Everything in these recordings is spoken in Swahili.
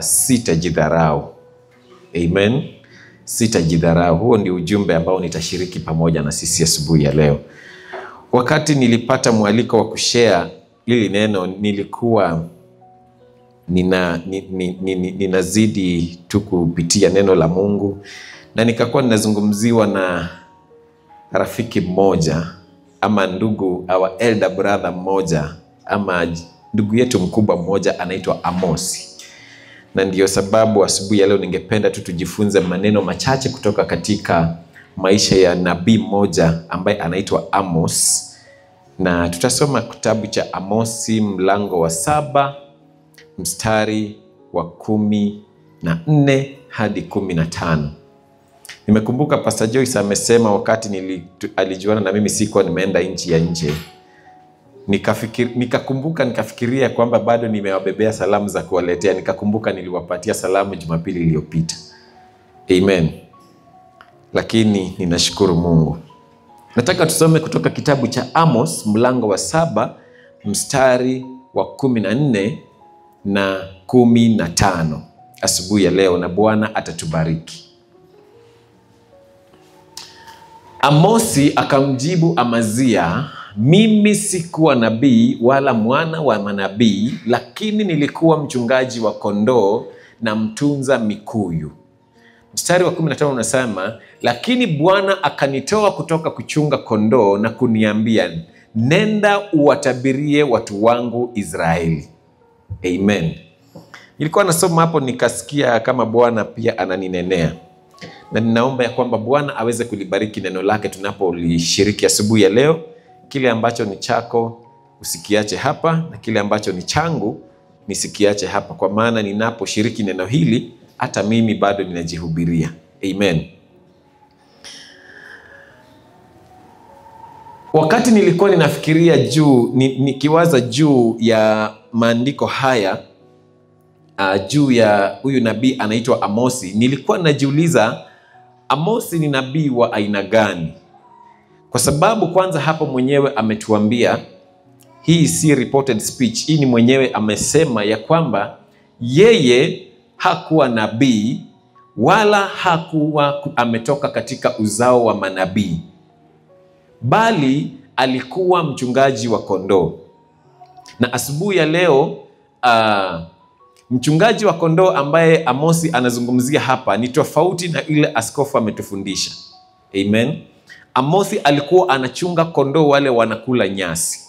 sitajidharau. Amen. Sitajidharau. Huo ndio ujumbe ambao nitashiriki pamoja na sisi asubuhi ya leo. Wakati nilipata mwaliko wa kushare hili neno, nilikuwa ninazidi tu kupitia neno la Mungu, na nikakuwa ninazungumziwa na rafiki mmoja ama ndugu, our elder brother mmoja ama ndugu yetu mkubwa mmoja anaitwa Amosi. Na ndiyo sababu asubuhi ya leo ningependa tu tujifunze maneno machache kutoka katika maisha ya nabii mmoja ambaye anaitwa Amos. Na tutasoma kitabu cha Amosi mlango wa 7 mstari wa 14 hadi 15. Nimekumbuka Pastor Joyce amesema wakati alijuana na mimi sikuwa nimeenda nchi ya nje. Nikafikiria kwamba bado nimewabebea salamu za kuwaletea. Nikakumbuka niliwapatia salamu Jumapili iliyopita. Amen. Lakini ninashukuru Mungu. Nataka tusome kutoka kitabu cha Amos mlango wa 7 mstari wa 14 na 15 asubuhi ya leo, na Bwana atatubariki. Amosi akamjibu Amazia, mimi sikuwa nabii wala mwana wa manabii, lakini nilikuwa mchungaji wa kondoo na mtunza mikuyu. Mstari wa 15 unasema, lakini Bwana akanitoa kutoka kuchunga kondoo na kuniambia, nenda uwatabirie watu wangu Israeli. Amen. Nilikuwa nasoma hapo nikasikia kama Bwana pia ananinenea. Na ninaomba ya kwamba Bwana aweze kulibariki neno lake tunapolishiriki asubuhi ya leo. Kile ambacho ni chako usikiache hapa, na kile ambacho ni changu nisikiache hapa, kwa maana ninaposhiriki neno hili hata mimi bado ninajihubiria. Amen. Wakati nilikuwa ninafikiria nikiwaza juu ya maandiko haya, juu ya huyu nabii anaitwa Amosi, nilikuwa najiuliza Amosi ni nabii wa aina gani? Kwa sababu kwanza hapo mwenyewe ametuambia, hii si reported speech, hii ni mwenyewe amesema ya kwamba yeye hakuwa nabii wala hakuwa ametoka katika uzao wa manabii, bali alikuwa mchungaji wa kondoo. Na asubuhi ya leo mchungaji wa kondoo ambaye Amosi anazungumzia hapa ni tofauti na ile askofu ametufundisha. Amen. Amosi alikuwa anachunga kondoo wale wanakula nyasi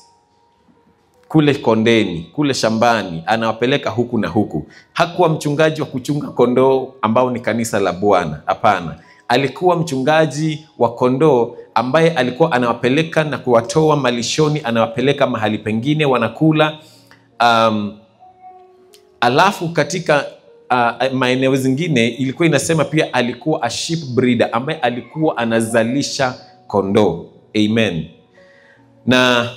kule kondeni, kule shambani, anawapeleka huku na huku. Hakuwa mchungaji wa kuchunga kondoo ambao ni kanisa la Bwana. Hapana. Alikuwa mchungaji wa kondoo ambaye alikuwa anawapeleka na kuwatoa malishoni, anawapeleka mahali pengine wanakula. Alafu katika maeneo zingine ilikuwa inasema pia alikuwa a sheep breeder ambaye alikuwa anazalisha kondoo. Amen. Na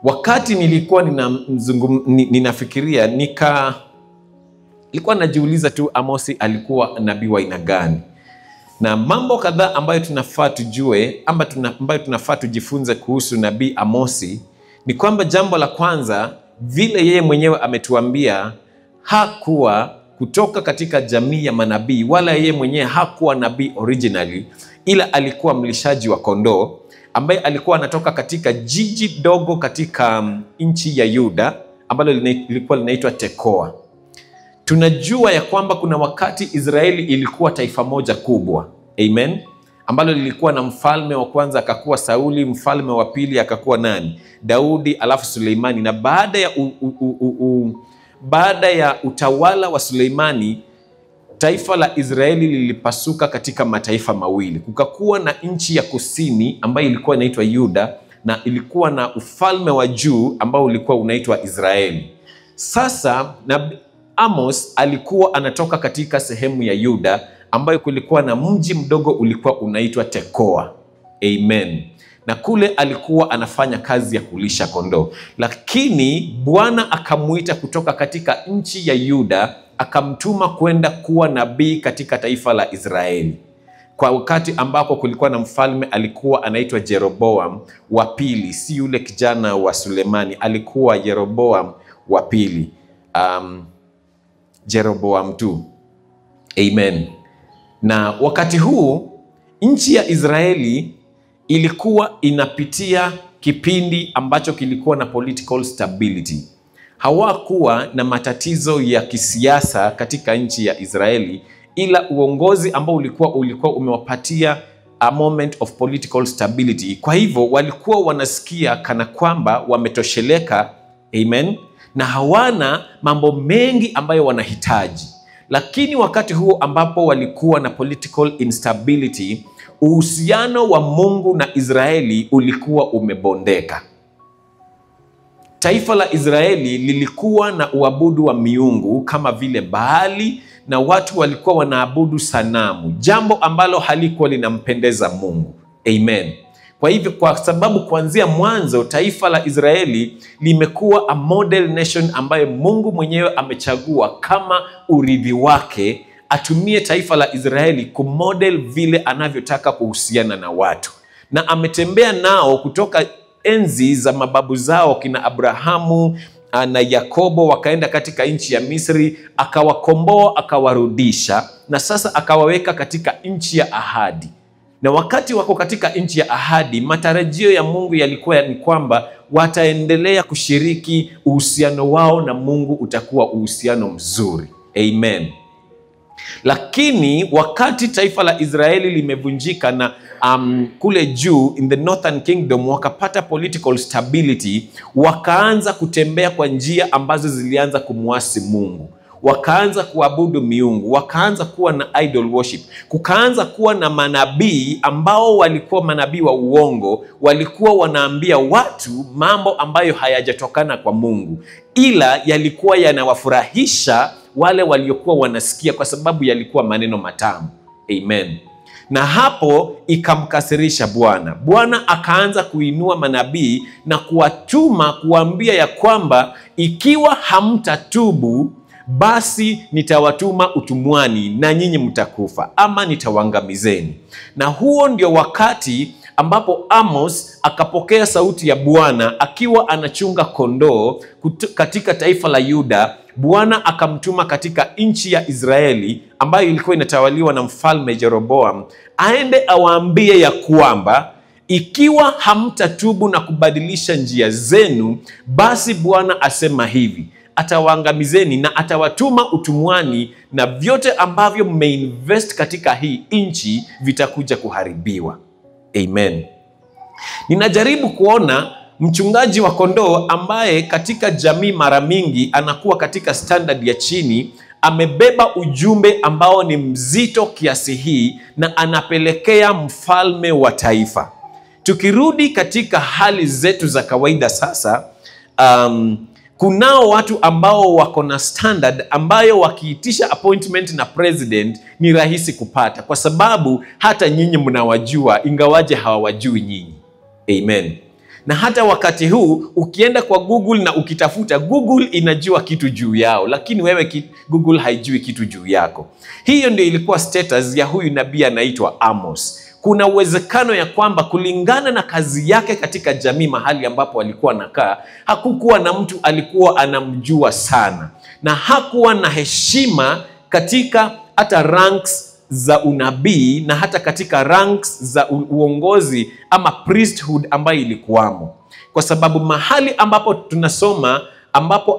wakati nilikuwa ninafikiria nilikuwa najiuliza tu Amosi alikuwa nabii wa aina gani? Na mambo kadhaa ambayo tunafaa tujue ambayo tunafaa tujifunze kuhusu nabii Amosi ni kwamba jambo la kwanza, vile yeye mwenyewe ametuambia, hakuwa kutoka katika jamii ya manabii, wala yeye mwenyewe hakuwa nabii originally, ila alikuwa mlishaji wa kondoo ambaye alikuwa anatoka katika jiji dogo katika nchi ya Yuda ambalo lilikuwa linaitwa Tekoa. Tunajua ya kwamba kuna wakati Israeli ilikuwa taifa moja kubwa. Amen. Ambalo lilikuwa na mfalme wa kwanza akakuwa Sauli, mfalme wa pili akakuwa nani? Daudi, alafu Suleimani. Na baada ya utawala wa Suleimani, taifa la Israeli lilipasuka katika mataifa mawili. Kukakuwa na nchi ya kusini ambayo ilikuwa inaitwa Yuda, na ilikuwa na ufalme wa juu ambao ulikuwa unaitwa Israeli. Sasa Amos alikuwa anatoka katika sehemu ya Yuda ambayo kulikuwa na mji mdogo ulikuwa unaitwa Tekoa. Amen. Na kule alikuwa anafanya kazi ya kulisha kondoo. Lakini Bwana akamuita kutoka katika nchi ya Yuda, akamtuma kwenda kuwa nabii katika taifa la Israeli. Kwa wakati ambako kulikuwa na mfalme alikuwa anaitwa Jeroboam wa pili, si yule kijana wa Sulemani, alikuwa Jeroboam wa pili. Jeroboam tu. Amen. Na wakati huu nchi ya Israeli ilikuwa inapitia kipindi ambacho kilikuwa na political stability. Hawakuwa na matatizo ya kisiasa katika nchi ya Israeli, ila uongozi ambao ulikuwa umewapatia a moment of political stability. Kwa hivyo walikuwa wanasikia kana kwamba wametosheleka, amen, na hawana mambo mengi ambayo wanahitaji. Lakini wakati huo ambapo walikuwa na political instability, uhusiano wa Mungu na Israeli ulikuwa umebondeka. Taifa la Israeli lilikuwa na uabudu wa miungu kama vile Baali, na watu walikuwa wanaabudu sanamu, jambo ambalo halikuwa linampendeza Mungu. Amen. Kwa hivyo, kwa sababu kuanzia mwanzo taifa la Israeli limekuwa a model nation ambayo Mungu mwenyewe amechagua kama urithi wake, atumie taifa la Israeli kumodel vile anavyotaka kuhusiana na watu. Na ametembea nao kutoka enzi za mababu zao kina Abrahamu na Yakobo, wakaenda katika nchi ya Misri, akawakomboa, akawarudisha, na sasa akawaweka katika nchi ya ahadi. Na wakati wako katika nchi ya ahadi, matarajio ya Mungu yalikuwa ni kwamba wataendelea kushiriki, uhusiano wao na Mungu utakuwa uhusiano mzuri. Amen. Lakini wakati taifa la Israeli limevunjika na kule juu in the Northern Kingdom wakapata political stability, wakaanza kutembea kwa njia ambazo zilianza kumwasi Mungu. Wakaanza kuabudu miungu, wakaanza kuwa na idol worship, kukaanza kuwa na manabii ambao walikuwa manabii wa uongo, walikuwa wanaambia watu mambo ambayo hayajatokana kwa Mungu, ila yalikuwa yanawafurahisha wale waliokuwa wanasikia kwa sababu yalikuwa maneno matamu. Amen. Na hapo ikamkasirisha Bwana. Bwana akaanza kuinua manabii na kuwatuma kuambia ya kwamba ikiwa hamtatubu, basi nitawatuma utumwani na nyinyi mtakufa, ama nitawaangamizeni. Na huo ndio wakati ambapo Amos akapokea sauti ya Bwana akiwa anachunga kondoo katika taifa la Yuda. Bwana akamtuma katika nchi ya Israeli ambayo ilikuwa inatawaliwa na mfalme Jeroboam, aende awaambie ya kwamba ikiwa hamtatubu na kubadilisha njia zenu, basi Bwana asema hivi, atawaangamizeni na atawatuma utumwani, na vyote ambavyo mmeinvest katika hii nchi vitakuja kuharibiwa. Amen. Ninajaribu kuona mchungaji wa kondoo ambaye katika jamii mara mingi anakuwa katika standard ya chini, amebeba ujumbe ambao ni mzito kiasi hii na anapelekea mfalme wa taifa. Tukirudi katika hali zetu za kawaida sasa, kunao watu ambao wako na standard ambayo wakiitisha appointment na president ni rahisi kupata, kwa sababu hata nyinyi mnawajua ingawaje hawawajui nyinyi. Amen. Na hata wakati huu ukienda kwa Google na ukitafuta, Google inajua kitu juu yao, lakini wewe Google haijui kitu juu yako. Hiyo ndio ilikuwa status ya huyu nabii anaitwa Amos. Kuna uwezekano ya kwamba kulingana na kazi yake katika jamii mahali ambapo alikuwa anakaa, hakukuwa na mtu alikuwa anamjua sana, na hakuwa na heshima katika hata ranks za unabii na hata katika ranks za uongozi ama priesthood ambayo ilikuwamo. Kwa sababu mahali ambapo tunasoma ambapo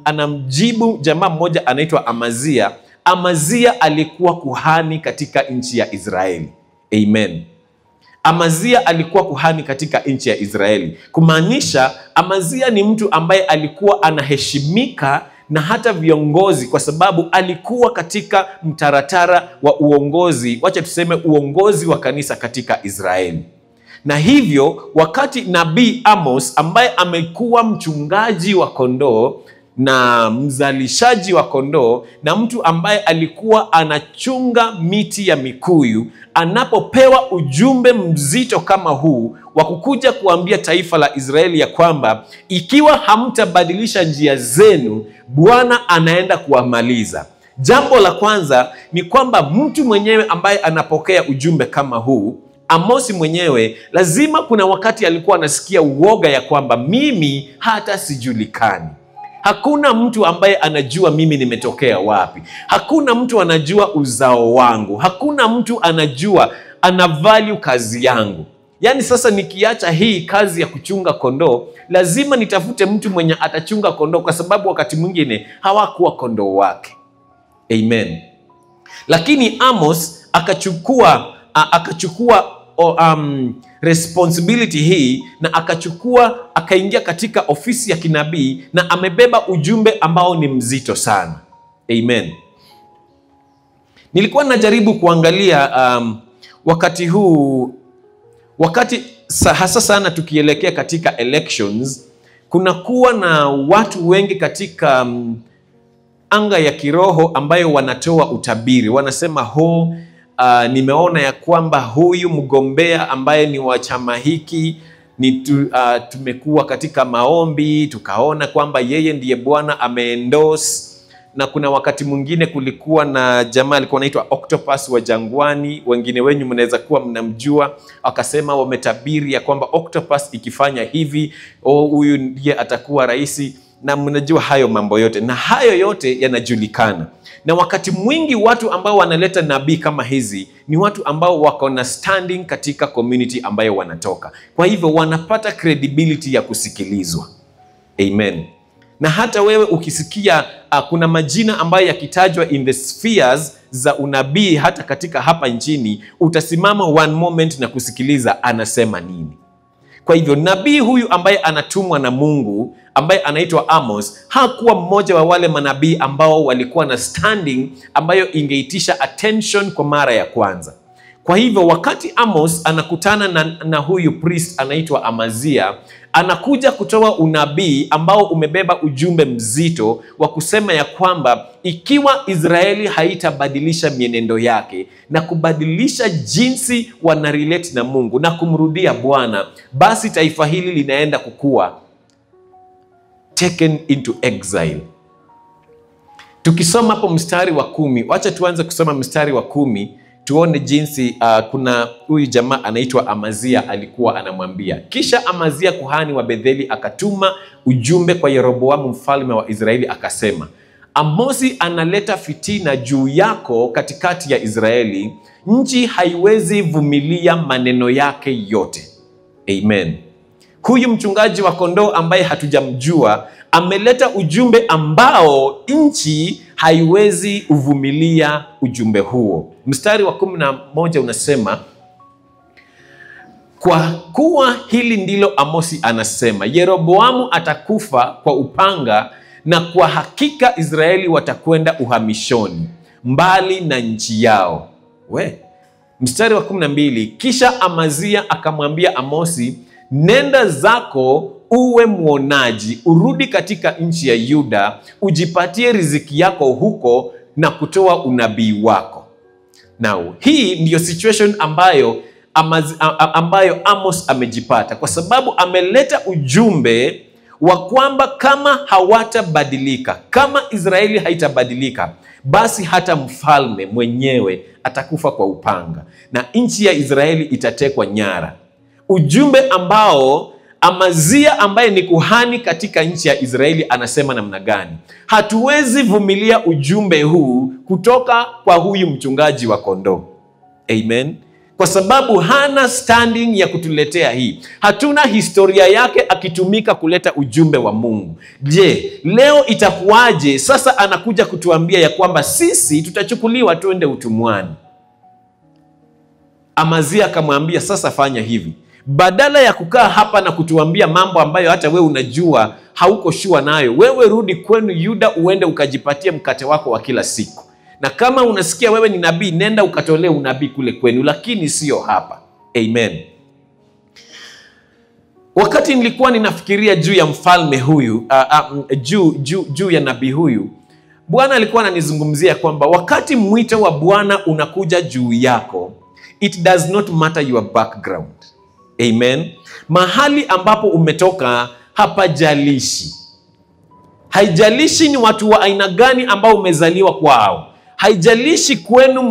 anamjibu jamaa mmoja anaitwa Amazia. Amazia alikuwa kuhani katika nchi ya Israeli. Amen. Amazia alikuwa kuhani katika nchi ya Israeli, kumaanisha Amazia ni mtu ambaye alikuwa anaheshimika na hata viongozi, kwa sababu alikuwa katika mtaratara wa uongozi, wacha tuseme uongozi wa kanisa katika Israeli. Na hivyo wakati nabii Amos ambaye amekuwa mchungaji wa kondoo na mzalishaji wa kondoo na mtu ambaye alikuwa anachunga miti ya mikuyu, anapopewa ujumbe mzito kama huu wa kukuja kuambia taifa la Israeli ya kwamba ikiwa hamtabadilisha njia zenu, Bwana anaenda kuwamaliza. Jambo la kwanza ni kwamba mtu mwenyewe ambaye anapokea ujumbe kama huu, Amosi mwenyewe, lazima kuna wakati alikuwa anasikia uoga ya kwamba mimi hata sijulikani. Hakuna mtu ambaye anajua mimi nimetokea wapi. Hakuna mtu anajua uzao wangu. Hakuna mtu anajua, ana value kazi yangu. Yaani sasa nikiacha hii kazi ya kuchunga kondoo, lazima nitafute mtu mwenye atachunga kondoo, kwa sababu wakati mwingine hawakuwa kondoo wake. Amen. Lakini Amos akachukua responsibility hii, na akaingia katika ofisi ya kinabii, na amebeba ujumbe ambao ni mzito sana. Amen. Nilikuwa najaribu kuangalia wakati huu, hasa sana tukielekea katika elections, kuna kuwa na watu wengi katika anga ya kiroho ambayo wanatoa utabiri. Wanasema nimeona ya kwamba huyu mgombea ambaye ni wa chama hiki tumekuwa katika maombi, tukaona kwamba yeye ndiye Bwana ameendorse. Na kuna wakati mwingine kulikuwa na jamaa alikuwa anaitwa Octopus wa Jangwani, wengine wenyu mnaweza kuwa mnamjua. Akasema wametabiri ya kwamba Octopus ikifanya hivi, huyu ndiye atakuwa rais. Na mnajua hayo mambo yote, na hayo yote yanajulikana. Na wakati mwingi watu ambao wanaleta nabii kama hizi ni watu ambao wako na standing katika community ambayo wanatoka. Kwa hivyo wanapata credibility ya kusikilizwa. Amen. Na hata wewe ukisikia kuna majina ambayo yakitajwa in the spheres za unabii hata katika hapa nchini, utasimama one moment na kusikiliza anasema nini. Kwa hivyo nabii huyu ambaye anatumwa na Mungu, ambaye anaitwa Amos, hakuwa mmoja wa wale manabii ambao walikuwa na standing ambayo ingeitisha attention kwa mara ya kwanza. Kwa hivyo wakati Amos anakutana na huyu priest anaitwa Amazia, anakuja kutoa unabii ambao umebeba ujumbe mzito wa kusema ya kwamba ikiwa Israeli haitabadilisha mienendo yake na kubadilisha jinsi wanarelate na Mungu na kumrudia Bwana, basi taifa hili linaenda kukua taken into exile. Tukisoma hapo mstari wa 10, wacha tuanze kusoma mstari wa 10, tuone jinsi kuna huyu jamaa anaitwa Amazia alikuwa anamwambia. Kisha Amazia kuhani wa Betheli akatuma ujumbe kwa Yeroboamu mfalme wa Israeli akasema, Amosi analeta fitina juu yako katikati ya Israeli, nchi haiwezi vumilia maneno yake yote. Amen. Huyu mchungaji wa kondoo ambaye hatujamjua ameleta ujumbe ambao nchi haiwezi uvumilia ujumbe huo. Mstari wa 11 unasema, kwa kuwa hili ndilo Amosi anasema, Yeroboamu atakufa kwa upanga, na kwa hakika Israeli watakwenda uhamishoni mbali na nchi yao. Mstari wa 12, kisha Amazia akamwambia Amosi, nenda zako uwe muonaji, urudi katika nchi ya Yuda, ujipatie riziki yako huko na kutoa unabii wako. Now, hii ndiyo situation ambayo Amos amejipata, kwa sababu ameleta ujumbe wa kwamba kama hawatabadilika, kama Israeli haitabadilika, basi hata mfalme mwenyewe atakufa kwa upanga na nchi ya Israeli itatekwa nyara. Ujumbe ambao Amazia ambaye ni kuhani katika nchi ya Israeli anasema namna gani? Hatuwezi vumilia ujumbe huu kutoka kwa huyu mchungaji wa kondoo. Amen. Kwa sababu hana standing ya kutuletea hii. Hatuna historia yake akitumika kuleta ujumbe wa Mungu. Je, leo itakuwaje sasa anakuja kutuambia ya kwamba sisi tutachukuliwa tuende utumwani? Amazia akamwambia, sasa fanya hivi. Badala ya kukaa hapa na kutuambia mambo ambayo hata wewe unajua hauko shua nayo, wewe rudi kwenu Yuda, uende ukajipatie mkate wako wa kila siku. Na kama unasikia wewe ni nabii, nenda ukatolee unabii kule kwenu, lakini sio hapa. Amen. Wakati nilikuwa ninafikiria juu ya mfalme huyu, juu ya nabii huyu, Bwana alikuwa ananizungumzia kwamba wakati mwito wa Bwana unakuja juu yako, it does not matter your background. Amen. Mahali ambapo umetoka hapajalishi. Haijalishi ni watu wa aina gani ambao umezaliwa kwao. Haijalishi kwenu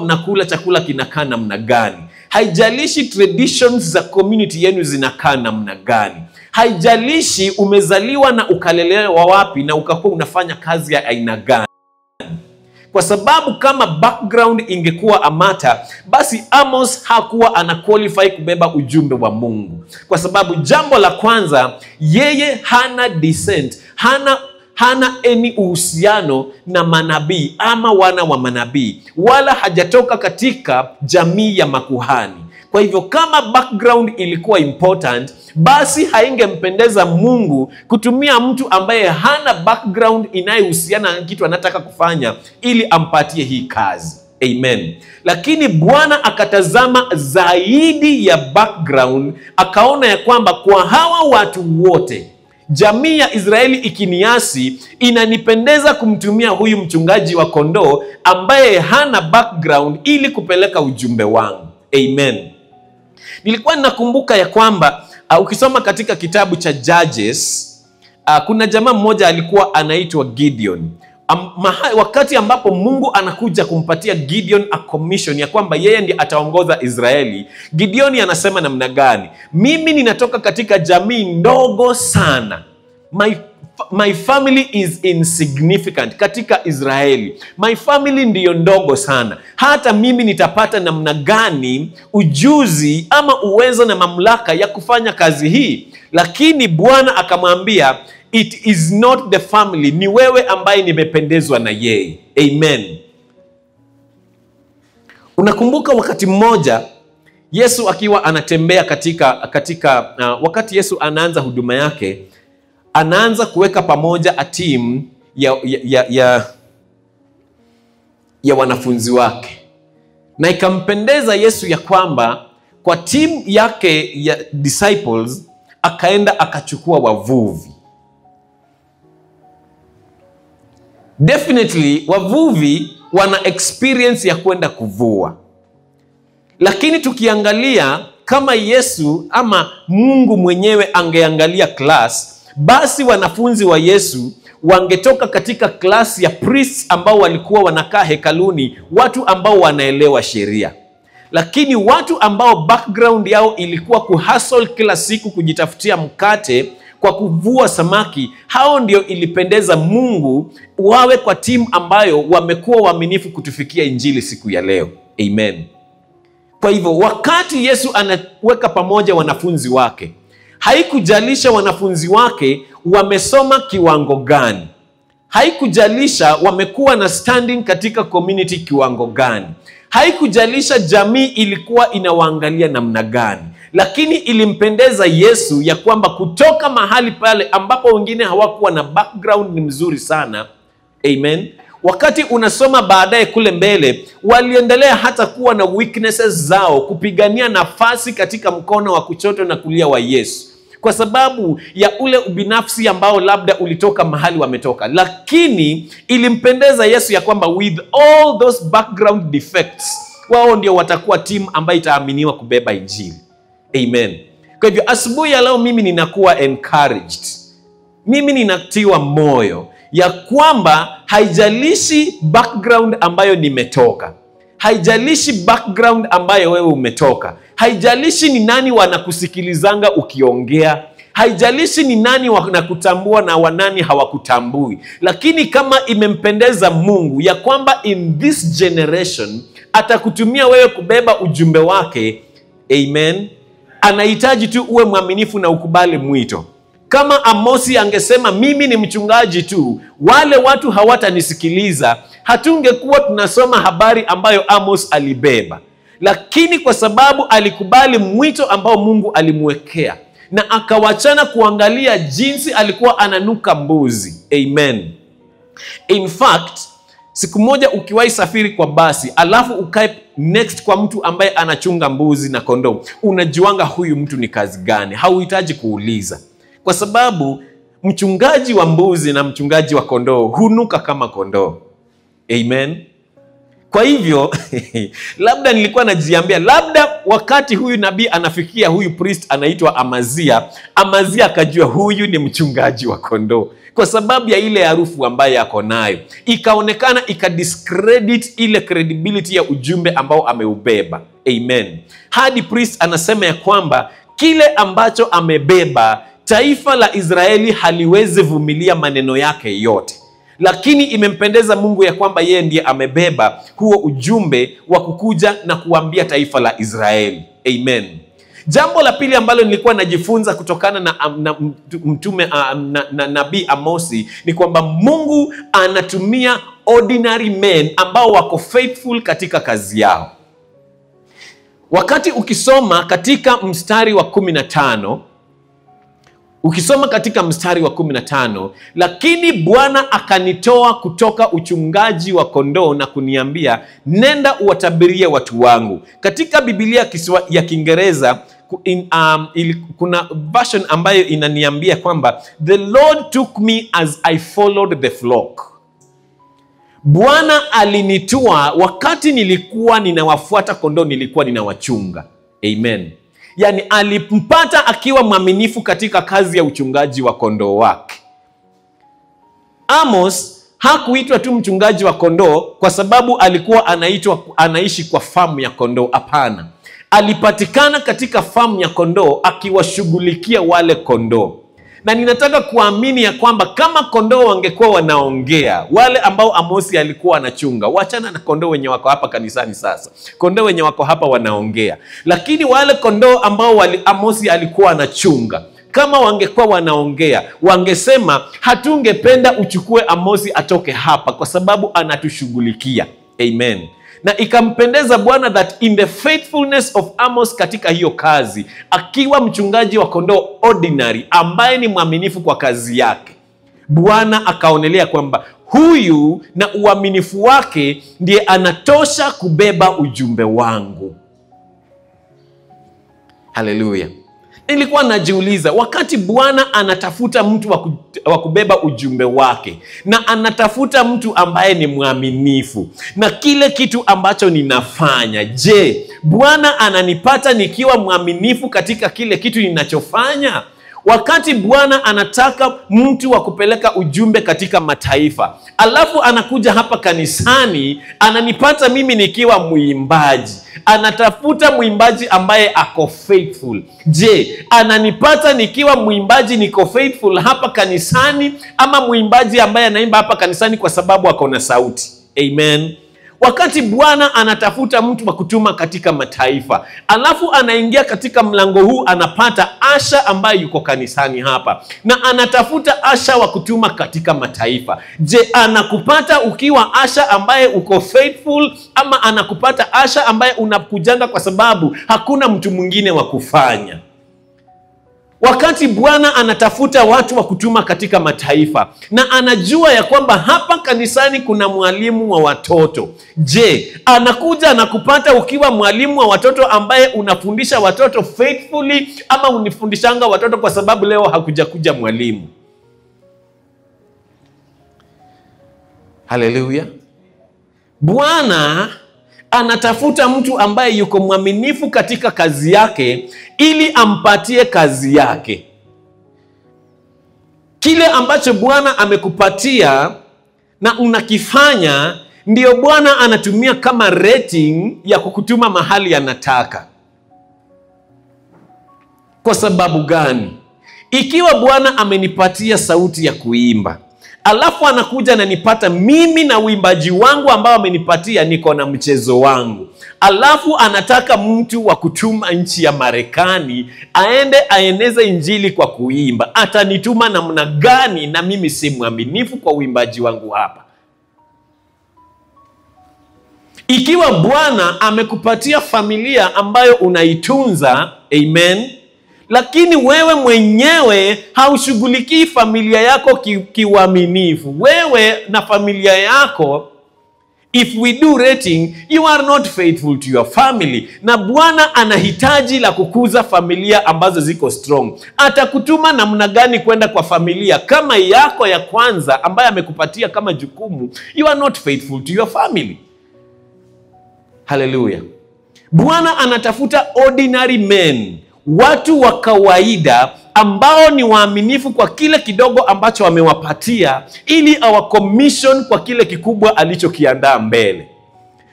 mnakula chakula kinakaa namna gani. haijalishi traditions za community yenu zinakaa namna gani, haijalishi umezaliwa na ukalelewa wapi na ukakuwa unafanya kazi ya aina gani. Kwa sababu kama background ingekuwa amata, basi Amos hakuwa ana qualify kubeba ujumbe wa Mungu. Kwa sababu jambo la kwanza, yeye hana descent, hana any uhusiano na manabii ama wana wa manabii, wala hajatoka katika jamii ya makuhani. Kwa hivyo kama background ilikuwa important, basi haingempendeza Mungu kutumia mtu ambaye hana background inayohusiana na kitu anataka kufanya ili ampatie hii kazi. Amen. Lakini Bwana akatazama zaidi ya background, akaona ya kwamba kwa hawa watu wote, jamii ya Israeli ikiniasi, inanipendeza kumtumia huyu mchungaji wa kondoo ambaye hana background ili kupeleka ujumbe wangu. Amen. Nilikuwa ninakumbuka ya kwamba ukisoma katika kitabu cha Judges, kuna jamaa mmoja alikuwa anaitwa Gideon. Wakati ambapo Mungu anakuja kumpatia Gideon a commission ya kwamba yeye ndiye ataongoza Israeli, Gideon anasema namna gani? Mimi ninatoka katika jamii ndogo sana. My family is insignificant katika Israeli. My family ndiyo ndogo sana. Hata mimi nitapata namna gani ujuzi ama uwezo na mamlaka ya kufanya kazi hii? Lakini Bwana akamwambia, it is not the family, ni wewe ambaye nimependezwa na yeye. Amen. Unakumbuka wakati mmoja Yesu akiwa anatembea wakati Yesu anaanza huduma yake, anaanza kuweka pamoja a team ya wanafunzi wake. Na ikampendeza Yesu ya kwamba kwa team yake ya disciples akaenda akachukua wavuvi. Definitely wavuvi wana experience ya kwenda kuvua. Lakini tukiangalia kama Yesu ama Mungu mwenyewe angeangalia class, basi wanafunzi wa Yesu wangetoka katika klasi ya priests ambao walikuwa wanakaa hekaluni, watu ambao wanaelewa sheria. Lakini watu ambao background yao ilikuwa kuhustle kila siku kujitafutia mkate kwa kuvua samaki, hao ndio ilipendeza Mungu wawe kwa timu ambayo wamekuwa waaminifu kutufikia injili siku ya leo. Amen. Kwa hivyo wakati Yesu anaweka pamoja wanafunzi wake, haikujalisha wanafunzi wake wamesoma kiwango gani, haikujalisha wamekuwa na standing katika community kiwango gani, haikujalisha jamii ilikuwa inawaangalia namna gani, lakini ilimpendeza Yesu ya kwamba kutoka mahali pale ambapo wengine hawakuwa na background ni mzuri sana. Amen. Wakati unasoma baadaye kule mbele, waliendelea hata kuwa na weaknesses zao kupigania nafasi katika mkono wa kushoto na kulia wa Yesu, kwa sababu ya ule ubinafsi ambao labda ulitoka mahali wametoka. Lakini ilimpendeza Yesu ya kwamba with all those background defects, wao ndio watakuwa team ambayo itaaminiwa kubeba injili. Amen. Kwa hivyo asubuhi ya leo mimi ninakuwa encouraged, mimi ninatiwa moyo ya kwamba haijalishi background ambayo nimetoka, haijalishi background ambayo wewe umetoka, haijalishi ni nani wanakusikilizanga ukiongea, haijalishi ni nani wanakutambua na wanani hawakutambui, lakini kama imempendeza Mungu ya kwamba in this generation atakutumia wewe kubeba ujumbe wake, amen, anahitaji tu uwe mwaminifu na ukubali mwito. Kama Amosi angesema mimi ni mchungaji tu, wale watu hawatanisikiliza, hatungekuwa tunasoma habari ambayo Amos alibeba. Lakini kwa sababu alikubali mwito ambao Mungu alimwekea, na akawachana kuangalia jinsi alikuwa ananuka mbuzi. Amen. In fact, siku moja ukiwahi safiri kwa basi, alafu ukae next kwa mtu ambaye anachunga mbuzi na kondoo, unajuanga huyu mtu ni kazi gani, hauhitaji kuuliza. Kwa sababu mchungaji wa mbuzi na mchungaji wa kondoo hunuka kama kondoo. Amen. Kwa hivyo labda nilikuwa najiambia, labda wakati huyu nabii anafikia huyu priest anaitwa Amazia, Amazia akajua huyu ni mchungaji wa kondoo, kwa sababu ya ile harufu ambayo ako nayo. Ikaonekana ikadiscredit ile credibility ya ujumbe ambao ameubeba. Amen. Hadi priest anasema ya kwamba kile ambacho amebeba, taifa la Israeli haliwezi vumilia maneno yake yote. Lakini imempendeza Mungu ya kwamba yeye ndiye amebeba huo ujumbe wa kukuja na kuambia taifa la Israeli. Amen. Jambo la pili ambalo nilikuwa najifunza kutokana na mtume na nabii Amosi ni kwamba Mungu anatumia ordinary men ambao wako faithful katika kazi yao. Wakati ukisoma katika mstari wa 15, lakini Bwana akanitoa kutoka uchungaji wa kondoo na kuniambia, nenda uwatabirie watu wangu. Katika Biblia ya Kiingereza kuna version ambayo inaniambia kwamba the Lord took me as I followed the flock. Bwana alinitoa wakati nilikuwa ninawafuata kondoo, nilikuwa ninawachunga. Amen. Yani alimpata akiwa mwaminifu katika kazi ya uchungaji wa kondoo wake. Amos hakuitwa tu mchungaji wa kondoo kwa sababu alikuwa anaishi kwa famu ya kondoo. Hapana. Alipatikana katika famu ya kondoo akiwashughulikia wale kondoo. Na ninataka kuamini ya kwamba kama kondoo wangekuwa wanaongea, wale ambao Amosi alikuwa anachunga, wachana na kondoo wenye wako hapa kanisani sasa. Kondoo wenye wako hapa wanaongea. Lakini wale kondoo ambao Amosi alikuwa anachunga, kama wangekuwa wanaongea, wangesema hatungependa uchukue Amosi atoke hapa kwa sababu anatushughulikia. Amen. Na ikampendeza Bwana that in the faithfulness of Amos katika hiyo kazi, akiwa mchungaji wa kondoo ordinary ambaye ni mwaminifu kwa kazi yake, Bwana akaonelea kwamba huyu na uaminifu wake ndiye anatosha kubeba ujumbe wangu. Haleluya. Nilikuwa najiuliza, wakati Bwana anatafuta mtu wa kubeba ujumbe wake, na anatafuta mtu ambaye ni mwaminifu na kile kitu ambacho ninafanya, je, Bwana ananipata nikiwa mwaminifu katika kile kitu ninachofanya? Wakati Bwana anataka mtu wa kupeleka ujumbe katika mataifa, alafu anakuja hapa kanisani, ananipata mimi nikiwa mwimbaji, anatafuta mwimbaji ambaye ako faithful. Je, ananipata nikiwa mwimbaji niko faithful hapa kanisani, ama mwimbaji ambaye anaimba hapa kanisani kwa sababu ako na sauti? Amen. Wakati Bwana anatafuta mtu wa kutuma katika mataifa, alafu anaingia katika mlango huu, anapata Asha ambaye yuko kanisani hapa, na anatafuta Asha wa kutuma katika mataifa. Je, anakupata ukiwa Asha ambaye uko faithful, ama anakupata Asha ambaye unakujanga kwa sababu hakuna mtu mwingine wa kufanya? Wakati Bwana anatafuta watu wa kutuma katika mataifa, na anajua ya kwamba hapa kanisani kuna mwalimu wa watoto, je, anakuja anakupata ukiwa mwalimu wa watoto ambaye unafundisha watoto faithfully, ama unifundishanga watoto kwa sababu leo hakuja mwalimu? Haleluya. Bwana anatafuta mtu ambaye yuko mwaminifu katika kazi yake ili ampatie kazi yake. Kile ambacho Bwana amekupatia na unakifanya, ndio Bwana anatumia kama rating ya kukutuma mahali anataka. Kwa sababu gani? Ikiwa Bwana amenipatia sauti ya kuimba, alafu anakuja na nipata mimi na uimbaji wangu ambao amenipatia, niko na mchezo wangu, alafu anataka mtu wa kutuma nchi ya Marekani aende aeneze injili kwa kuimba, atanituma namna gani na mimi si mwaminifu kwa uimbaji wangu hapa? Ikiwa Bwana amekupatia familia ambayo unaitunza, amen, lakini wewe mwenyewe haushughuliki familia yako kiuaminifu, wewe na familia yako, if we do rating, you are not faithful to your family. Na Bwana anahitaji la kukuza familia ambazo ziko strong. Atakutuma namna gani kwenda kwa familia kama yako ya kwanza ambaye amekupatia kama jukumu, you are not faithful to your family? Haleluya. Bwana anatafuta ordinary men, watu wa kawaida ambao ni waaminifu kwa kile kidogo ambacho amewapatia, ili awakommission kwa kile kikubwa alichokiandaa mbele.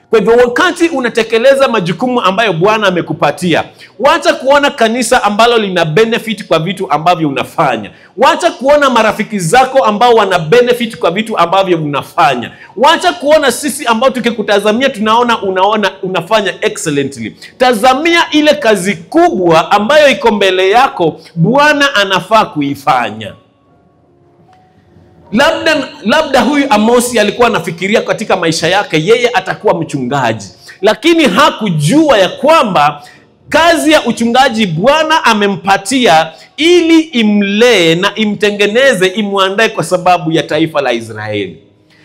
Kwa hivyo wakati unatekeleza majukumu ambayo Bwana amekupatia, wacha kuona kanisa ambalo lina benefit kwa vitu ambavyo unafanya. Wacha kuona marafiki zako ambao wana benefit kwa vitu ambavyo unafanya. Wacha kuona sisi ambao tukikutazamia unafanya excellently. Tazamia ile kazi kubwa ambayo iko mbele yako, Bwana anafaa kuifanya. Labda huyu Amosi alikuwa anafikiria katika maisha yake yeye atakuwa mchungaji, lakini hakujua ya kwamba kazi ya uchungaji Bwana amempatia ili imlee na imtengeneze, imwandae kwa sababu ya taifa la Israeli.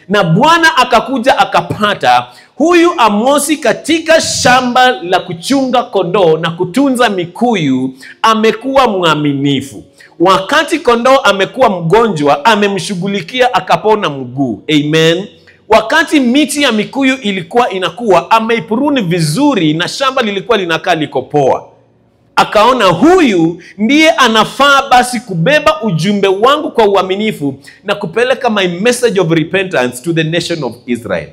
Na Bwana akakuja akapata huyu Amosi katika shamba la kuchunga kondoo na kutunza mikuyu, amekuwa mwaminifu. Wakati kondoo amekuwa mgonjwa, amemshughulikia akapona mguu. Amen. Wakati miti ya mikuyu ilikuwa inakuwa, ameipuruni vizuri na shamba lilikuwa linakaa liko poa. Akaona huyu ndiye anafaa basi kubeba ujumbe wangu kwa uaminifu na kupeleka my message of repentance to the nation of Israel.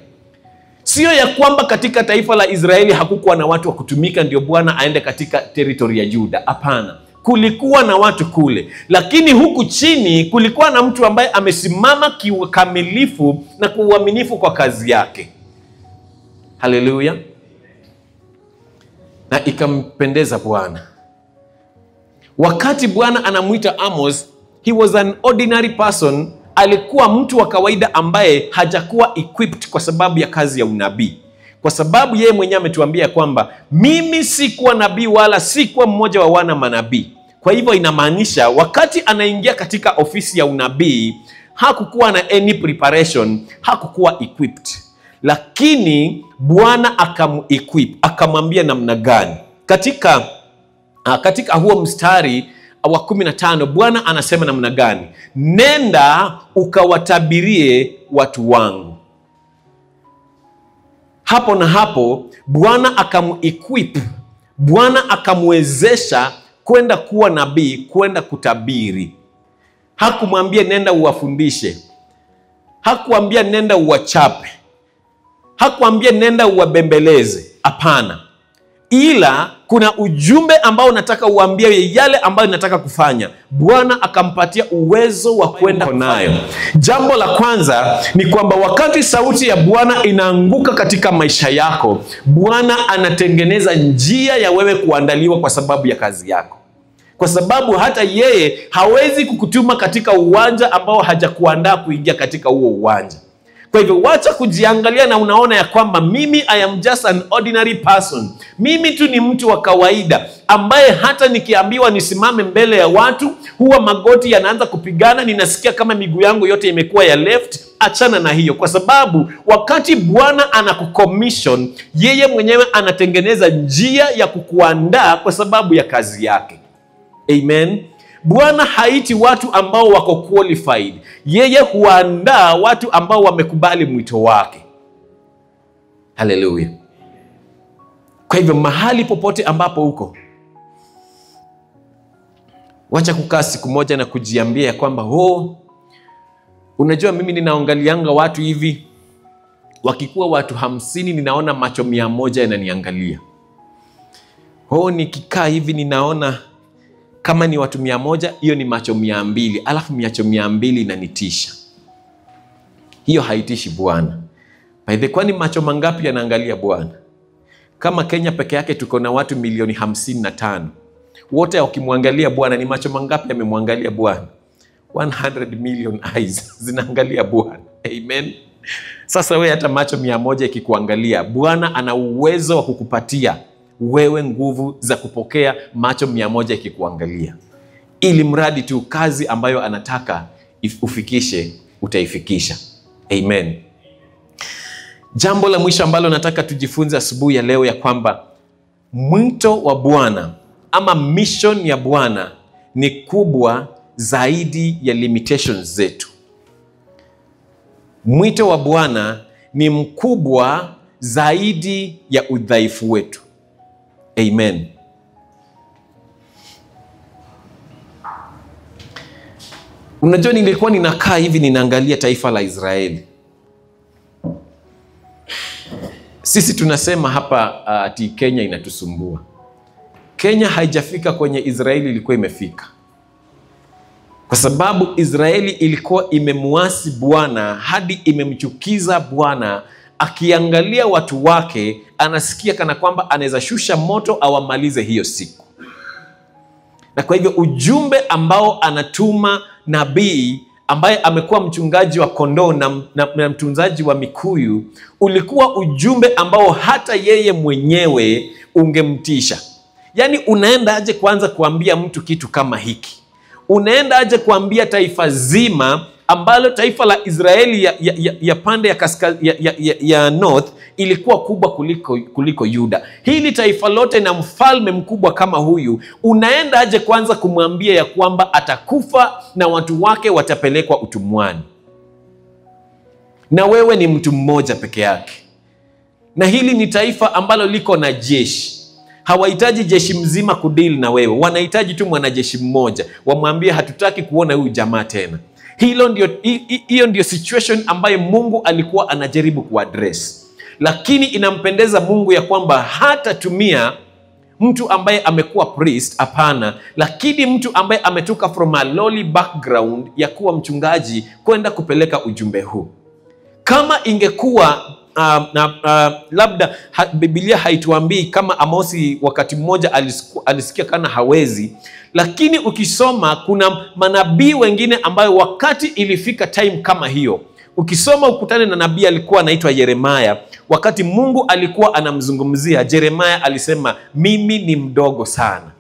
Sio ya kwamba katika taifa la Israeli hakukuwa na watu wa kutumika ndio Bwana aende katika territory ya Juda. Hapana. Kulikuwa na watu kule, lakini huku chini kulikuwa na mtu ambaye amesimama kikamilifu na kwa uaminifu kwa kazi yake. Haleluya. Na ikampendeza Bwana. Wakati Bwana anamuita Amos, he was an ordinary person. Alikuwa mtu wa kawaida ambaye hajakuwa equipped kwa sababu ya kazi ya unabii. Kwa sababu yeye mwenyewe ametuambia kwamba mimi sikuwa nabii wala sikuwa mmoja wa wana manabii. Kwa hivyo inamaanisha wakati anaingia katika ofisi ya unabii hakukuwa na any preparation, hakukuwa equipped. Lakini Bwana akamu-equip, akamwambia namna gani. Katika huo mstari wa 15 Bwana anasema namna gani? Nenda ukawatabirie watu wangu. Hapo na hapo Bwana akamu-equip, Bwana akamwezesha kwenda kuwa nabii, kwenda kutabiri. Hakumwambia nenda uwafundishe, hakuambia nenda uwachape, hakuambia nenda uwabembeleze. Hapana. Ila kuna ujumbe ambao nataka uambie yale ambayo nataka kufanya. Bwana akampatia uwezo wa kwenda nayo. Jambo la kwanza ni kwamba wakati sauti ya Bwana inaanguka katika maisha yako, Bwana anatengeneza njia ya wewe kuandaliwa kwa sababu ya kazi yako. Kwa sababu hata yeye hawezi kukutuma katika uwanja ambao hajakuandaa kuingia katika huo uwanja. Kwa hivyo wacha kujiangalia na unaona ya kwamba mimi I am just an ordinary person. Mimi tu ni mtu wa kawaida ambaye hata nikiambiwa nisimame mbele ya watu huwa magoti yanaanza kupigana, ninasikia kama miguu yangu yote imekuwa ya left. Achana na hiyo, kwa sababu wakati Bwana anakucommission, yeye mwenyewe anatengeneza njia ya kukuandaa kwa sababu ya kazi yake. Amen. Bwana haiti watu ambao wako qualified. Yeye huandaa watu ambao wamekubali mwito wake. Hallelujah. Kwa hivyo mahali popote ambapo uko, wacha kukaa siku moja na kujiambia kwamba unajua mimi ninaangalianga watu hivi, wakikuwa watu 50 ninaona macho 100 yananiangalia. Nikikaa hivi ninaona kama ni watu 100, hiyo ni macho 200, alafu macho 200 inanitisha. Hiyo haitishi Bwana. Kwani macho mangapi yanaangalia Bwana? Kama Kenya peke yake tuko na watu milioni 55. Wote wakimwangalia Bwana, ni macho mangapi yamemwangalia Bwana? 100 million eyes zinaangalia Bwana. Amen. Sasa wewe hata macho 100 ikikuangalia, Bwana ana uwezo wa kukupatia wewe nguvu za kupokea macho 100 ikikuangalia. Ili mradi tu kazi ambayo anataka ufikishe, utaifikisha. Amen. Jambo la mwisho ambalo nataka tujifunze asubuhi ya leo ya kwamba mwito wa Bwana ama mission ya Bwana ni kubwa zaidi ya limitations zetu. Mwito wa Bwana ni mkubwa zaidi ya udhaifu wetu. Amen. Unajua, nilikuwa ninakaa hivi ninaangalia taifa la Israeli. Sisi tunasema hapa ati Kenya inatusumbua. Kenya haijafika kwenye Israeli ilikuwa imefika. Kwa sababu Israeli ilikuwa imemuasi Bwana hadi imemchukiza Bwana. Akiangalia watu wake anasikia kana kwamba anaweza shusha moto awamalize hiyo siku. Na kwa hivyo ujumbe ambao anatuma nabii ambaye amekuwa mchungaji wa kondoo na mtunzaji wa mikuyu, ulikuwa ujumbe ambao hata yeye mwenyewe ungemtisha. Yaani unaenda aje kwanza kuambia mtu kitu kama hiki? Unaenda aje kuambia taifa zima ambalo taifa la Israeli ya pande ya north ilikuwa kubwa kuliko Yuda. Hili taifa lote na mfalme mkubwa kama huyu, unaenda aje kwanza kumwambia ya kwamba atakufa na watu wake watapelekwa utumwani? Na wewe ni mtu mmoja peke yake. Na hili ni taifa ambalo liko na jeshi. Hawahitaji jeshi mzima kudeal na wewe. Wanahitaji tu mwanajeshi mmoja. Wamwambie hatutaki kuona huyu jamaa tena. Hiyo ndio situation ambayo Mungu alikuwa anajaribu kuaddress. Lakini inampendeza Mungu ya kwamba hatatumia mtu ambaye amekuwa priest, hapana, lakini mtu ambaye ametoka from a lowly background ya kuwa mchungaji kwenda kupeleka ujumbe huu. Kama ingekuwa labda Biblia haituambii kama Amosi wakati mmoja alisikia kana hawezi, lakini ukisoma kuna manabii wengine ambayo wakati ilifika time kama hiyo, ukisoma ukutane na nabii alikuwa anaitwa Yeremia. Wakati Mungu alikuwa anamzungumzia Yeremia, alisema mimi ni mdogo sana.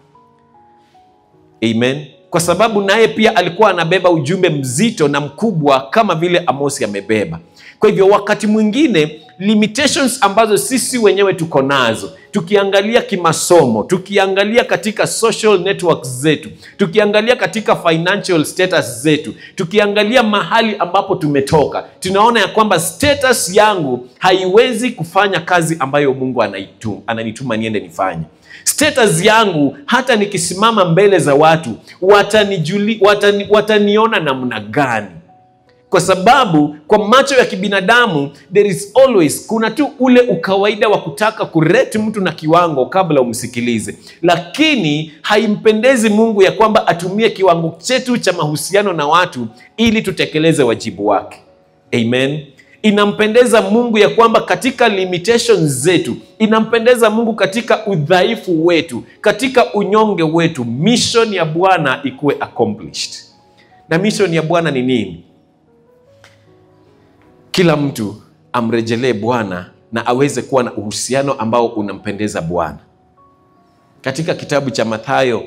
Amen. Kwa sababu naye pia alikuwa anabeba ujumbe mzito na mkubwa kama vile Amosi amebeba. Kwa hivyo wakati mwingine limitations ambazo sisi wenyewe tuko nazo, tukiangalia kimasomo, tukiangalia katika social networks zetu, tukiangalia katika financial status zetu, tukiangalia mahali ambapo tumetoka, tunaona ya kwamba status yangu haiwezi kufanya kazi ambayo Mungu ananituma niende nifanye. Status yangu hata nikisimama mbele za watu wataniona namna gani? Kwa sababu kwa macho ya kibinadamu there is always, kuna tu ule ukawaida wa kutaka kurate mtu na kiwango kabla umsikilize. Lakini haimpendezi Mungu ya kwamba atumie kiwango chetu cha mahusiano na watu ili tutekeleze wajibu wake. Amen. Inampendeza Mungu ya kwamba katika limitations zetu, inampendeza Mungu katika udhaifu wetu, katika unyonge wetu, mission ya Bwana ikuwe accomplished. Na mission ya Bwana ni nini? Kila mtu amrejelee Bwana na aweze kuwa na uhusiano ambao unampendeza Bwana. Katika kitabu cha Mathayo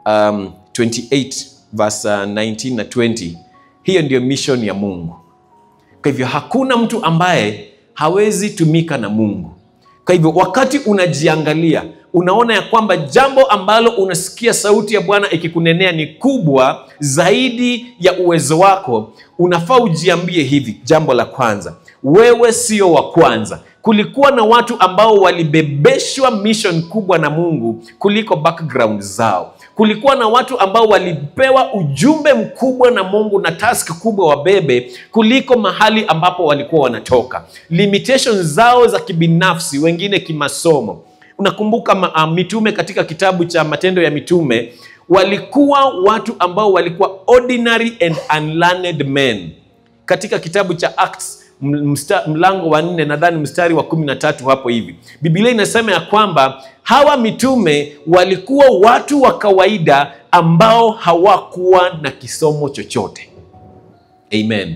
28 verse 19 na 20, hiyo ndio mission ya Mungu. Kwa hivyo hakuna mtu ambaye hawezi tumika na Mungu. Kwa hivyo wakati unajiangalia, unaona ya kwamba jambo ambalo unasikia sauti ya Bwana ikikunenea ni kubwa zaidi ya uwezo wako, unafaa ujiambie hivi. Jambo la kwanza, wewe sio wa kwanza. Kulikuwa na watu ambao walibebeshwa mission kubwa na Mungu kuliko background zao. Kulikuwa na watu ambao walipewa ujumbe mkubwa na Mungu na task kubwa wabebe kuliko mahali ambapo walikuwa wanatoka. Limitations zao za kibinafsi, wengine kimasomo. Unakumbuka mitume katika kitabu cha Matendo ya Mitume, walikuwa watu ambao walikuwa ordinary and unlearned men. Katika kitabu cha Acts mlango wa 4 nadhani mstari wa 13 hapo hivi, Biblia inasema ya kwamba hawa mitume walikuwa watu wa kawaida ambao hawakuwa na kisomo chochote. Amen.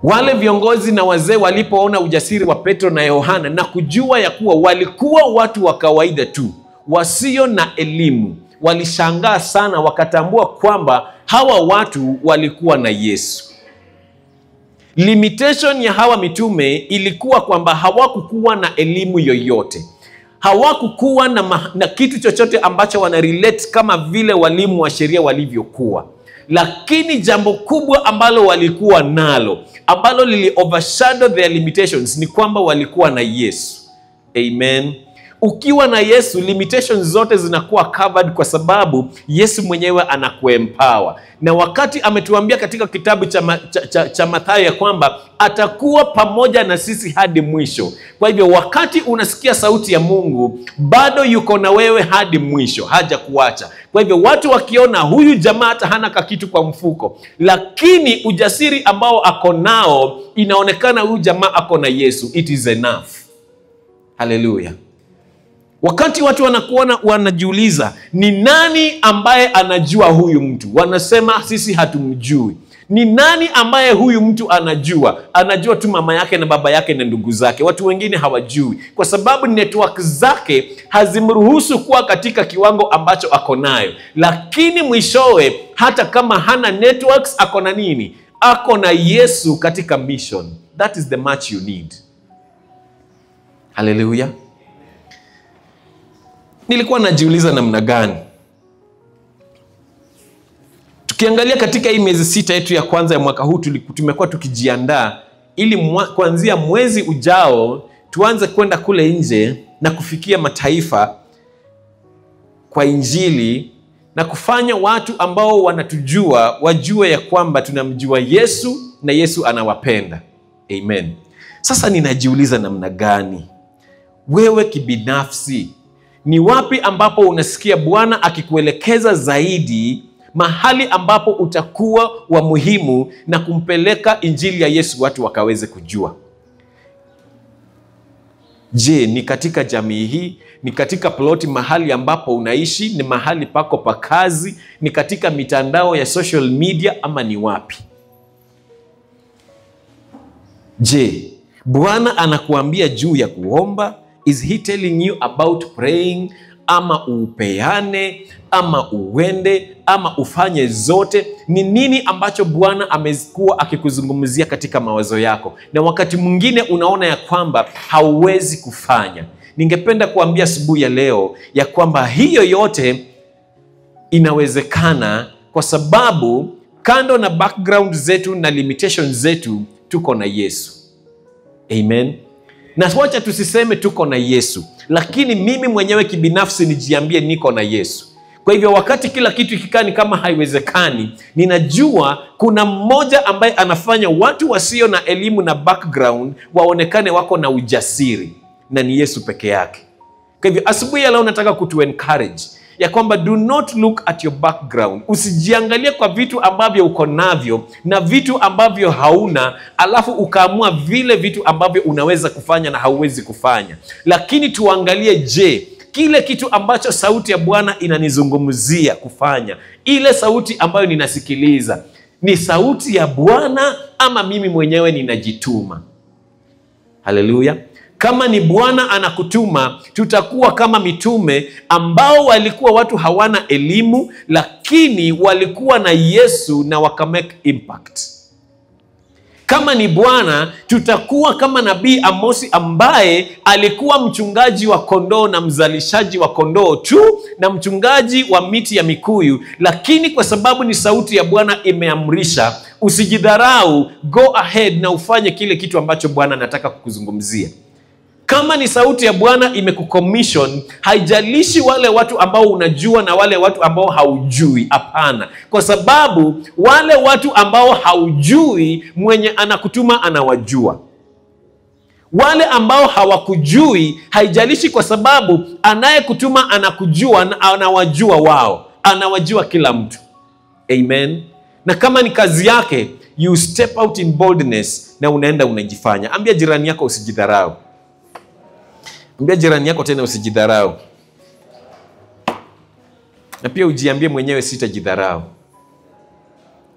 Wale viongozi na wazee walipoona ujasiri wa Petro na Yohana na kujua ya kuwa walikuwa watu wa kawaida tu, wasio na elimu, walishangaa sana, wakatambua kwamba hawa watu walikuwa na Yesu. Limitation ya hawa mitume ilikuwa kwamba hawakukuwa na elimu yoyote. Hawakukuwa na kitu chochote ambacho wanarelate kama vile walimu wa sheria walivyokuwa. lakini jambo kubwa ambalo walikuwa nalo, ambalo lili overshadow their limitations, ni kwamba walikuwa na Yesu. Amen. Ukiwa na Yesu, limitations zote zinakuwa covered, kwa sababu Yesu mwenyewe anakuempower. Na wakati ametuambia katika kitabu cha Mathayo ya kwamba atakuwa pamoja na sisi hadi mwisho. Kwa hivyo wakati unasikia sauti ya Mungu, bado yuko na wewe hadi mwisho, haja kuacha. Kwa hivyo watu wakiona huyu jamaa hata hana kakitu kwa mfuko, lakini ujasiri ambao ako nao, inaonekana huyu jamaa ako na Yesu, it is enough. Hallelujah. Wakati watu wanakuona, wanajiuliza ni nani ambaye anajua huyu mtu? Wanasema sisi hatumjui. Ni nani ambaye huyu mtu anajua? Anajua tu mama yake na baba yake na ndugu zake. Watu wengine hawajui, kwa sababu network zake hazimruhusu kuwa katika kiwango ambacho ako nayo. Lakini mwishowe, hata kama hana networks, ako na nini? Ako na Yesu katika mission. That is the much you need. Hallelujah. Nilikuwa najiuliza namna gani, tukiangalia katika hii miezi 6 yetu ya kwanza ya mwaka huu, tumekuwa tukijiandaa ili kuanzia mwezi ujao tuanze kwenda kule nje na kufikia mataifa kwa injili, na kufanya watu ambao wanatujua wajue ya kwamba tunamjua Yesu na Yesu anawapenda. Amen. Sasa ninajiuliza namna gani wewe kibinafsi, ni wapi ambapo unasikia Bwana akikuelekeza zaidi, mahali ambapo utakuwa wa muhimu na kumpeleka injili ya Yesu watu wakaweze kujua? Je, ni katika jamii hii? Ni katika ploti mahali ambapo unaishi? Ni mahali pako pa kazi? Ni katika mitandao ya social media? Ama ni wapi? Je, Bwana anakuambia juu ya kuomba? Is he telling you about praying? Ama upeane, ama uende, ama ufanye zote? Ni nini ambacho Bwana amekuwa akikuzungumzia katika mawazo yako, na wakati mwingine unaona ya kwamba hauwezi kufanya? Ningependa kuambia asubuhi ya leo ya kwamba hiyo yote inawezekana, kwa sababu kando na background zetu na limitations zetu, tuko na Yesu. Amen. Na wacha tusiseme tuko na Yesu, lakini mimi mwenyewe kibinafsi nijiambie niko na Yesu. Kwa hivyo wakati kila kitu kikani kama haiwezekani, ninajua kuna mmoja ambaye anafanya watu wasio na elimu na background waonekane wako na ujasiri, na ni Yesu peke yake. Kwa hivyo asubuhi ya leo nataka kutu encourage ya kwamba do not look at your background. Usijiangalie kwa vitu ambavyo uko navyo na vitu ambavyo hauna, alafu ukaamua vile vitu ambavyo unaweza kufanya na hauwezi kufanya. Lakini tuangalie, je, kile kitu ambacho sauti ya Bwana inanizungumzia kufanya, ile sauti ambayo ninasikiliza, ni sauti ya Bwana ama mimi mwenyewe ninajituma? Haleluya. Kama ni Bwana anakutuma, tutakuwa kama mitume ambao walikuwa watu hawana elimu, lakini walikuwa na Yesu na wakamake impact. Kama ni Bwana, tutakuwa kama nabii Amosi ambaye alikuwa mchungaji wa kondoo na mzalishaji wa kondoo tu, na mchungaji wa miti ya mikuyu, lakini kwa sababu ni sauti ya Bwana imeamrisha, usijidharau, go ahead na ufanye kile kitu ambacho Bwana anataka kukuzungumzia. Kama ni sauti ya Bwana imekucommission, haijalishi wale watu ambao unajua na wale watu ambao haujui. Hapana, kwa sababu wale watu ambao haujui, mwenye anakutuma anawajua. Wale ambao hawakujui, haijalishi, kwa sababu anayekutuma anakujua na anawajua wao. Anawajua kila mtu. Amen. Na kama ni kazi yake, you step out in boldness na unaenda unajifanya. Ambia jirani yako usijidharau. Ambia jirani yako tena usijidharau. Na pia ujiambie mwenyewe sitajidharau,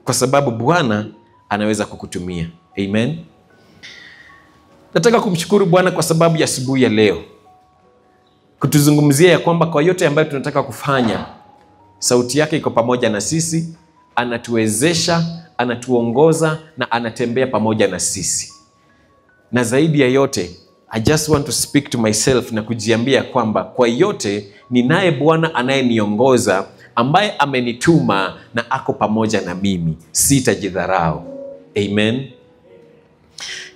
kwa sababu Bwana anaweza kukutumia. Amen. Nataka kumshukuru Bwana kwa sababu ya asubuhi ya leo kutuzungumzia ya kwamba kwa yote ambayo tunataka kufanya, sauti yake iko pamoja na sisi, anatuwezesha, anatuongoza na anatembea pamoja na sisi. Na zaidi ya yote, I just want to speak to myself na kujiambia kwamba kwa yote ninaye Bwana anayeniongoza, ambaye amenituma na ako pamoja na mimi, sitajidharau. Amen.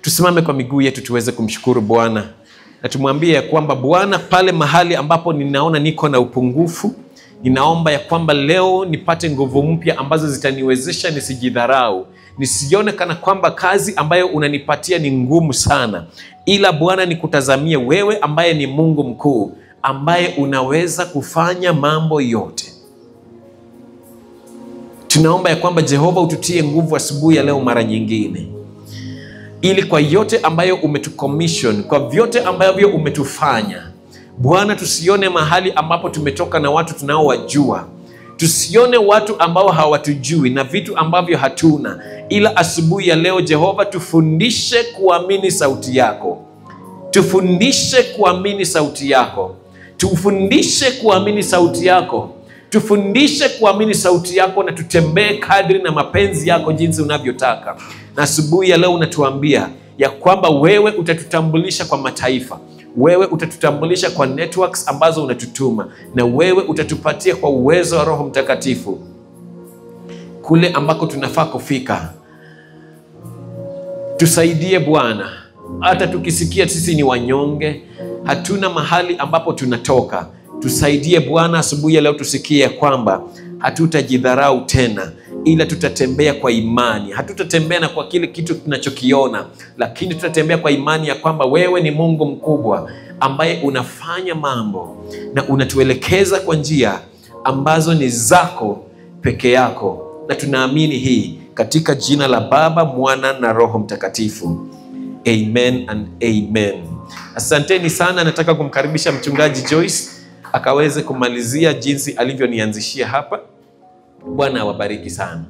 Tusimame kwa miguu yetu tuweze kumshukuru Bwana na tumwambie ya kwamba Bwana, pale mahali ambapo ninaona niko na upungufu, ninaomba ya kwamba leo nipate nguvu mpya ambazo zitaniwezesha nisijidharau, nisione kana kwamba kazi ambayo unanipatia ni ngumu sana, ila Bwana nikutazamie wewe ambaye ni Mungu mkuu, ambaye unaweza kufanya mambo yote. Tunaomba ya kwamba Jehova ututie nguvu asubuhi ya leo mara nyingine, ili kwa yote ambayo umetucommission, kwa vyote ambavyo umetufanya Bwana, tusione mahali ambapo tumetoka na watu tunaowajua, tusione watu ambao hawatujui na vitu ambavyo hatuna, ila asubuhi ya leo Jehova, tufundishe kuamini sauti yako, tufundishe kuamini sauti yako, tufundishe kuamini sauti yako, tufundishe kuamini sauti yako, na tutembee kadri na mapenzi yako jinsi unavyotaka. Na asubuhi ya leo unatuambia ya kwamba wewe utatutambulisha kwa mataifa, wewe utatutambulisha kwa networks ambazo unatutuma, na wewe utatupatia kwa uwezo wa Roho Mtakatifu kule ambako tunafaa kufika. Tusaidie Bwana, hata tukisikia sisi ni wanyonge, hatuna mahali ambapo tunatoka, tusaidie Bwana asubuhi ya leo tusikie kwamba hatutajidharau tena, ila tutatembea kwa imani. Hatutatembea na kwa kile kitu tunachokiona, lakini tutatembea kwa imani ya kwamba wewe ni Mungu mkubwa ambaye unafanya mambo na unatuelekeza kwa njia ambazo ni zako peke yako. Na tunaamini hii katika jina la Baba, Mwana na Roho Mtakatifu. Amen and amen. Asanteni sana. Nataka kumkaribisha mchungaji Joyce akaweze kumalizia jinsi alivyonianzishia hapa. Bwana awabariki sana.